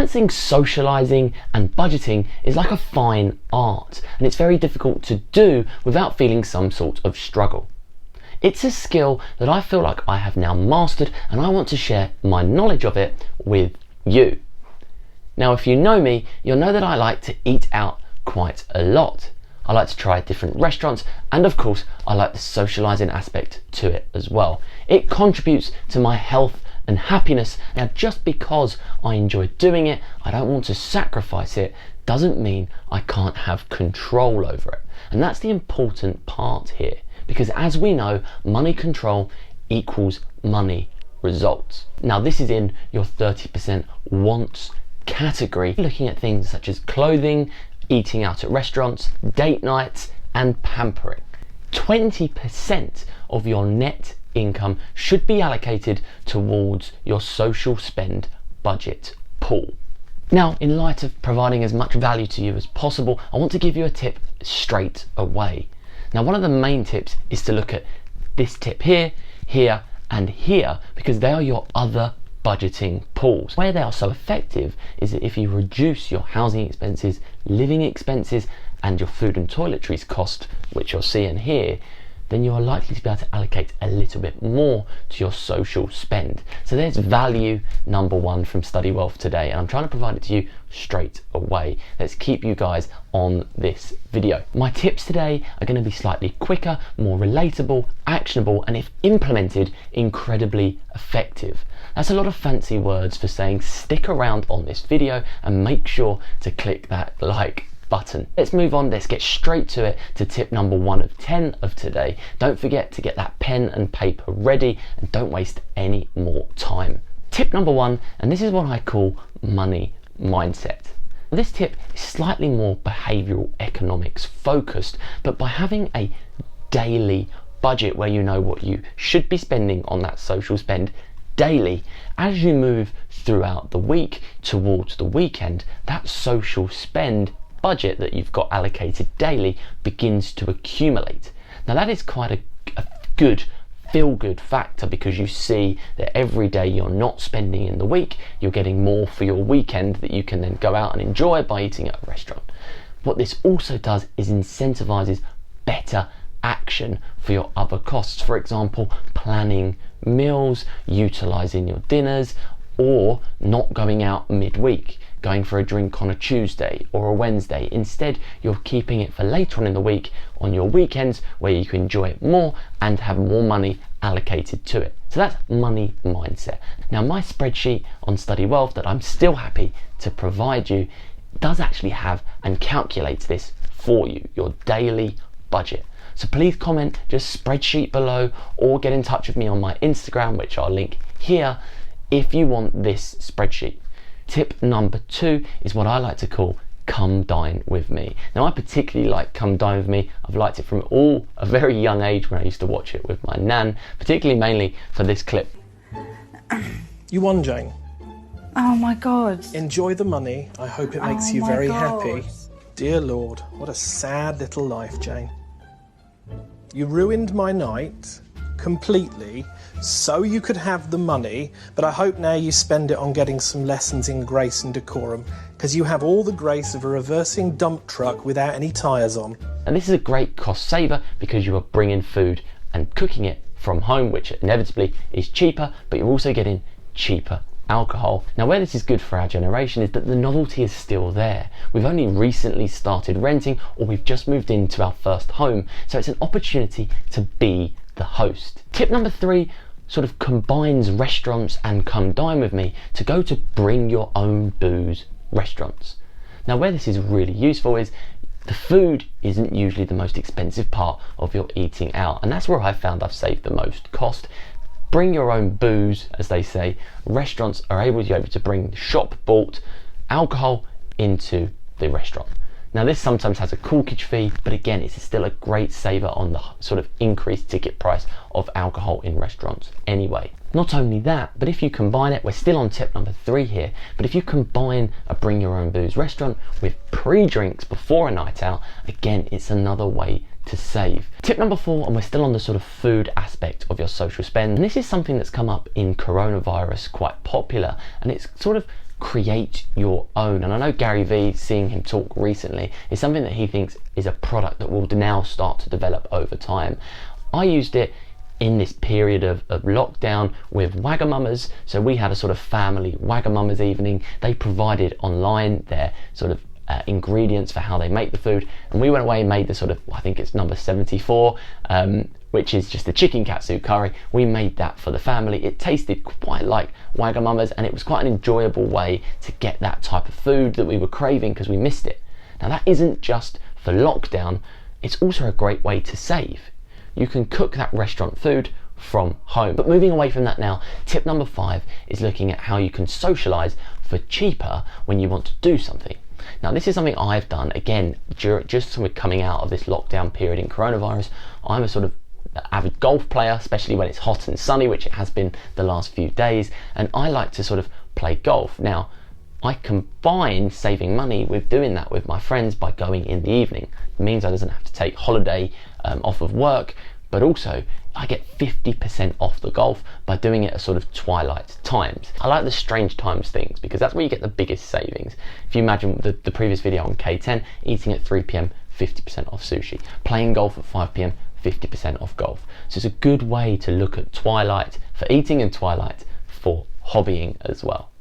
Balancing socializing and budgeting is like a fine art, and it's very difficult to do without feeling some sort of struggle. It's a skill that I feel like I have now mastered, and I want to share my knowledge of it with you. Now, if you know me, you'll know that I like to eat out quite a lot. I like to try different restaurants, and of course I like the socializing aspect to it as well. It contributes to my health and happiness. Now, just because I enjoy doing it, I don't want to sacrifice it, doesn't mean I can't have control over it. And that's the important part here, because as we know, money control equals money results. Now, this is in your 30% wants category, looking at things such as clothing, eating out at restaurants, date nights, and pampering. 20% of your net income should be allocated towards your social spend budget pool. Now, in light of providing as much value to you as possible, I want to give you a tip straight away. Now, one of the main tips is to look at this tip here, here, and here, because they are your other budgeting pools. Where they are so effective is that if you reduce your housing expenses, living expenses, and your food and toiletries cost, which you'll see in here, then you are likely to be able to allocate a little bit more to your social spend. So there's value number one from Study Wealth today, and I'm trying to provide it to you straight away. Let's keep you guys on this video. My tips today are going to be slightly quicker, more relatable, actionable, and if implemented, incredibly effective. That's a lot of fancy words for saying stick around on this video and make sure to click that like button. Let's move on, let's get straight to it, to tip number 1 of 10 of today. Don't forget to get that pen and paper ready and don't waste any more time. Tip number 1, and this is what I call money mindset. This tip is slightly more behavioral economics focused, but by having a daily budget where you know what you should be spending on that social spend daily, as you move throughout the week towards the weekend, that social spend budget that you've got allocated daily begins to accumulate. Now, that is quite a good feel-good factor, because you see that every day you're not spending in the week, you're getting more for your weekend that you can then go out and enjoy by eating at a restaurant. What this also does is incentivizes better action for your other costs. For example, planning meals, utilizing your dinners, or not going out midweek, going for a drink on a Tuesday or a Wednesday. Instead, you're keeping it for later on in the week, on your weekends, where you can enjoy it more and have more money allocated to it. So that's money mindset. Now, my spreadsheet on Study Wealth that I'm still happy to provide you does actually have and calculates this for you, your daily budget. So please comment just spreadsheet below, or get in touch with me on my Instagram, which I'll link here, if you want this spreadsheet. Tip number 2 is what I like to call Come Dine With Me. Now, I particularly like Come Dine With Me. I've liked it from a very young age when I used to watch it with my nan, particularly mainly for this clip. You won, Jane. Oh my God. Enjoy the money. I hope it makes you very happy. Dear Lord, what a sad little life, Jane. You ruined my night completely so you could have the money, but I hope now you spend it on getting some lessons in grace and decorum, because you have all the grace of a reversing dump truck without any tyres on. And this is a great cost saver, because you are bringing food and cooking it from home, which inevitably is cheaper, but you're also getting cheaper alcohol. Now, where this is good for our generation is that the novelty is still there. We've only recently started renting, or we've just moved into our first home, so it's an opportunity to be the host. Tip number 3 sort of combines restaurants and Come Dine With Me to go to bring your own booze restaurants. Now, where this is really useful is the food isn't usually the most expensive part of your eating out, and that's where I've found I've saved the most cost. Bring your own booze, as they say. Restaurants are able to bring shop bought alcohol into the restaurant. Now, this sometimes has a corkage fee, but again, it's still a great saver on the sort of increased ticket price of alcohol in restaurants anyway. Not only that, but if you combine it, we're still on tip number 3 here, but if you combine a bring your own booze restaurant with pre-drinks before a night out, again, it's another way to save. Tip number 4, and we're still on the sort of food aspect of your social spend, and this is something that's come up in coronavirus, quite popular, and it's sort of create your own. And I know Gary Vee, seeing him talk recently, is something that he thinks is a product that will now start to develop over time. I used it in this period of lockdown with Wagamama's. So we had a sort of family Wagamama's evening. They provided online their sort of ingredients for how they make the food, and we went away and made the sort of, I think it's number 74, which is just the chicken katsu curry. We made that for the family. It tasted quite like Wagamama's, and it was quite an enjoyable way to get that type of food that we were craving because we missed it. Now that isn't just for lockdown, it's also a great way to save. You can cook that restaurant food from home. But moving away from that now, tip number 5 is looking at how you can socialize for cheaper when you want to do something. Now this is something I've done, again, just sort of coming out of this lockdown period in coronavirus. I'm a sort of avid golf player, especially when it's hot and sunny, which it has been the last few days, and I like to sort of play golf. Now I combine saving money with doing that with my friends by going in the evening. It means I doesn't have to take holiday off of work, but also I get 50% off the golf by doing it at sort of twilight times. I like the strange times things because that's where you get the biggest savings. If you imagine the previous video on K10, eating at 3 p.m, 50% off sushi. Playing golf at 5 p.m, 50% off golf. So it's a good way to look at twilight for eating and twilight for hobbying as well.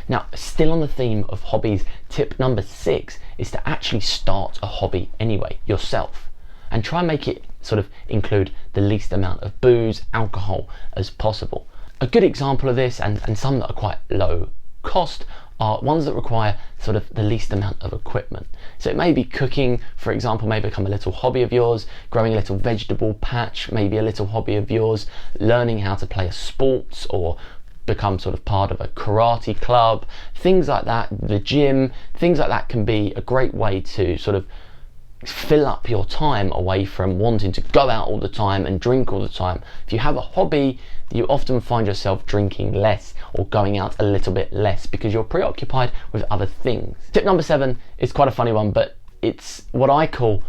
Now, still on the theme of hobbies, tip number 6 is to actually start a hobby anyway, yourself. And try and make it sort of include the least amount of booze, alcohol as possible. A good example of this, and some that are quite low cost, are ones that require sort of the least amount of equipment. So it may be cooking, for example, may become a little hobby of yours, growing a little vegetable patch, maybe a little hobby of yours, learning how to play a sport or become sort of part of a karate club, things like that, the gym, things like that can be a great way to sort of fill up your time away from wanting to go out all the time and drink all the time. If you have a hobby, you often find yourself drinking less or going out a little bit less because you're preoccupied with other things. Tip number 7 is quite a funny one, but it's what I call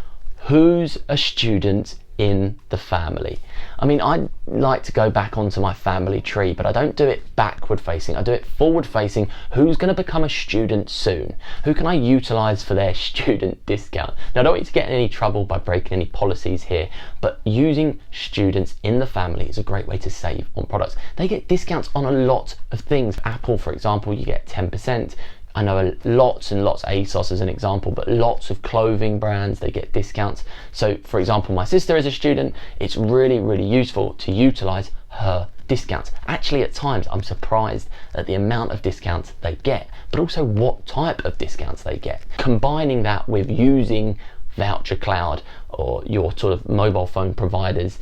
who's a student in the family. I mean, I like to go back onto my family tree, but I don't do it backward facing, I do it forward facing. Who's going to become a student soon? Who can I utilize for their student discount? Now, I don't want you to get in any trouble by breaking any policies here, but using students in the family is a great way to save on products. They get discounts on a lot of things. Apple, for example, you get 10%. I know lots and lots, ASOS as an example, but lots of clothing brands, they get discounts. So for example, my sister is a student, it's really, really useful to utilize her discounts. Actually, at times I'm surprised at the amount of discounts they get, but also what type of discounts they get. Combining that with using Voucher Cloud or your sort of mobile phone providers,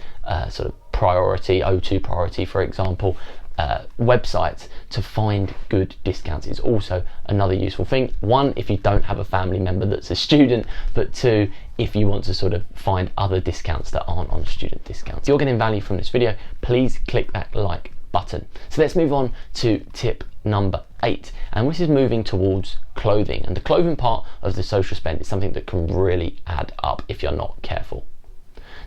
sort of Priority, O2 Priority, for example, websites to find good discounts is also another useful thing. 1, if you don't have a family member that's a student, but 2, if you want to sort of find other discounts that aren't on student discounts. If you're getting value from this video, please click that like button. So let's move on to tip number 8, and this is moving towards clothing, and the clothing part of the social spend is something that can really add up if you're not careful.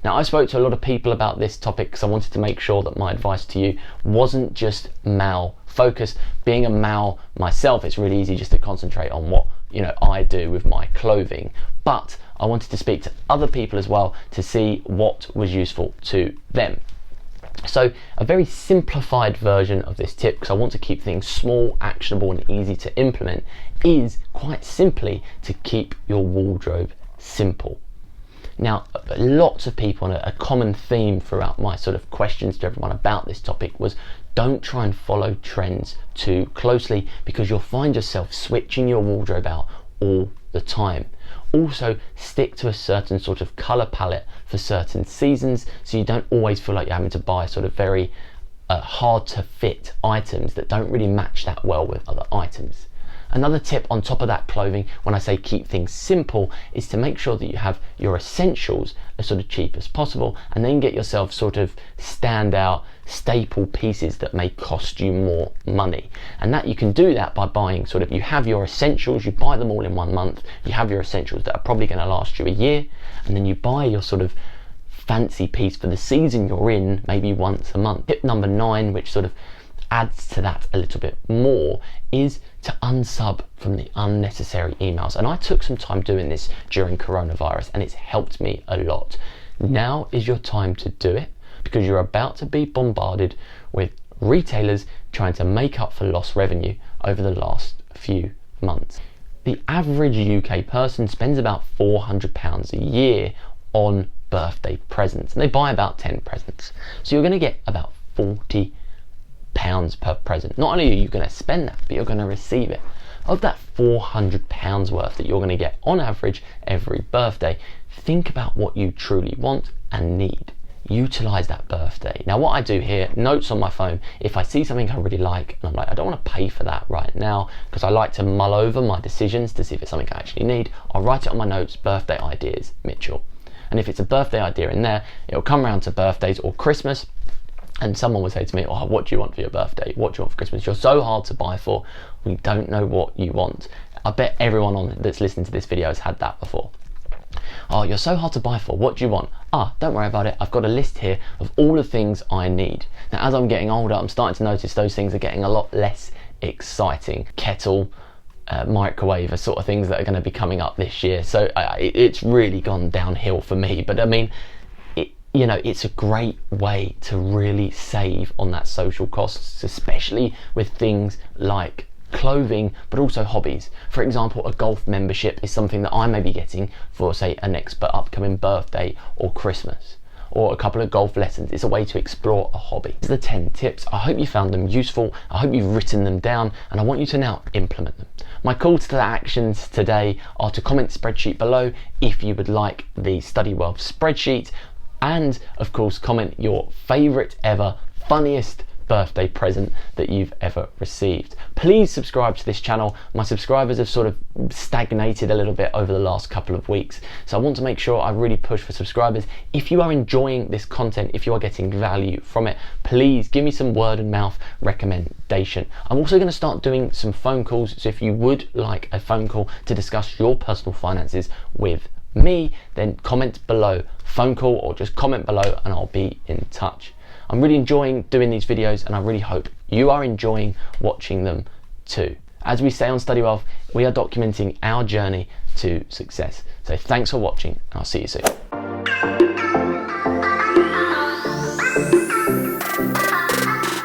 Now, I spoke to a lot of people about this topic because I wanted to make sure that my advice to you wasn't just male focused. Being a male myself, it's really easy just to concentrate on what I do with my clothing, but I wanted to speak to other people as well to see what was useful to them. So a very simplified version of this tip, because I want to keep things small, actionable and easy to implement, is quite simply to keep your wardrobe simple. Now, lots of people, and a common theme throughout my sort of questions to everyone about this topic was, don't try and follow trends too closely because you'll find yourself switching your wardrobe out all the time. Also, stick to a certain sort of colour palette for certain seasons so you don't always feel like you're having to buy sort of very hard to fit items that don't really match that well with other items. Another tip on top of that clothing, when I say keep things simple, is to make sure that you have your essentials as sort of cheap as possible, and then get yourself sort of standout staple pieces that may cost you more money. And that you can do that by buying sort of, you have your essentials, you buy them all in 1 month, you have your essentials that are probably going to last you a year, and then you buy your sort of fancy piece for the season you're in maybe once a month. Tip number 9, which sort of adds to that a little bit more, is to unsub from the unnecessary emails. And I took some time doing this during coronavirus, and it's helped me a lot. Now is your time to do it, because you're about to be bombarded with retailers trying to make up for lost revenue over the last few months. The average UK person spends about £400 a year on birthday presents, and they buy about 10 presents. So you're going to get about £40 per present. Not only are you going to spend that, but you're going to receive it. Of that £400 worth that you're going to get on average every birthday, think about what you truly want and need. Utilise that birthday. Now what I do here, notes on my phone, if I see something I really like and I'm like, I don't want to pay for that right now, because I like to mull over my decisions to see if it's something I actually need, I'll write it on my notes, birthday ideas, Mitchell. And if it's a birthday idea in there, it'll come around to birthdays or Christmas, and someone will say to me, oh, what do you want for your birthday? What do you want for Christmas? You're so hard to buy for, we don't know what you want. I bet everyone that's listening to this video has had that before. Oh, you're so hard to buy for, what do you want? Don't worry about it, I've got a list here of all the things I need. Now as I'm getting older, I'm starting to notice those things are getting a lot less exciting. Kettle, microwave are sort of things that are going to be coming up this year, so it's really gone downhill for me. But I mean, it's a great way to really save on that social costs, especially with things like clothing, but also hobbies. For example, a golf membership is something that I may be getting for, say, an upcoming birthday or Christmas, or a couple of golf lessons. It's a way to explore a hobby. These are the 10 tips. I hope you found them useful. I hope you've written them down, and I want you to now implement them. My calls to actions today are to comment spreadsheet below if you would like the Study Well spreadsheet, and of course comment your favourite ever, funniest birthday present that you've ever received. Please subscribe to this channel. My subscribers have sort of stagnated a little bit over the last couple of weeks, so I want to make sure I really push for subscribers. If you are enjoying this content, if you are getting value from it, please give me some word of mouth recommendation. I'm also going to start doing some phone calls, so if you would like a phone call to discuss your personal finances with me, then comment below, phone call, or just comment below and I'll be in touch. I'm really enjoying doing these videos, and I really hope you are enjoying watching them too. As we say on Study Wealth, we are documenting our journey to success. So thanks for watching, and I'll see you soon.